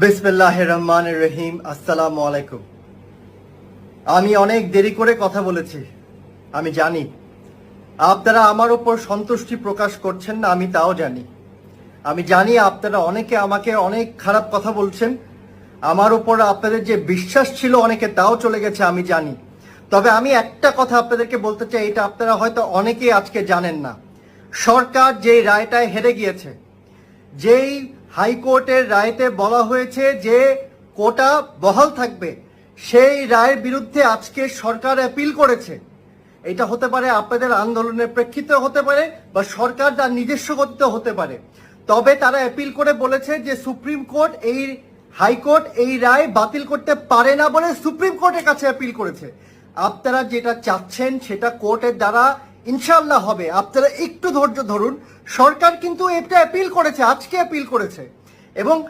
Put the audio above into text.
বিসমিল্লাহির রহমানির রহিম। আসসালামু আলাইকুম। আমি অনেক দেরি করে কথা বলেছি, আমি জানি। আপনারা আমার উপর সন্তুষ্টি প্রকাশ করছেন না, আমি তাও জানি। আমি জানি আপনারা অনেকে আমাকে অনেক খারাপ কথা বলছেন, আমার উপর আপনাদের যে বিশ্বাস ছিল অনেকে তাও চলে গেছে, আমি জানি। তবে আমি একটা কথা আপনাদেরকে বলতে চাই, এটা আপনারা হয়তো অনেকেই আজকে জানেন না। সরকার যেই রায়টায় হেরে গিয়েছে, যেই হাইকোর্টের রায়তে বলা হয়েছে যে কোটা বহাল থাকবে, সেই রায়ের বিরুদ্ধে আজকে সরকার অ্যাপিল করেছে। এটা হতে পারে আপনাদের আন্দোলনের প্রেক্ষিতে হতে পারে, বা সরকার তার নিজস্ব গতিতে হতে পারে। তবে তারা অ্যাপিল করে বলেছে যে সুপ্রিম কোর্ট হাইকোর্ট এই রায় বাতিল করতে পারে না বলে সুপ্রিম কোর্টের কাছে অ্যাপিল করেছে। আপনারা যেটা চাচ্ছেন সেটা কোর্টের দ্বারা ইনশাল্লাহ হবে, আপনারা একটু ধৈর্য ধরুন। সরকার কিন্তু এটা অ্যাপিল করেছে, আজকে অ্যাপিল করেছে, এবং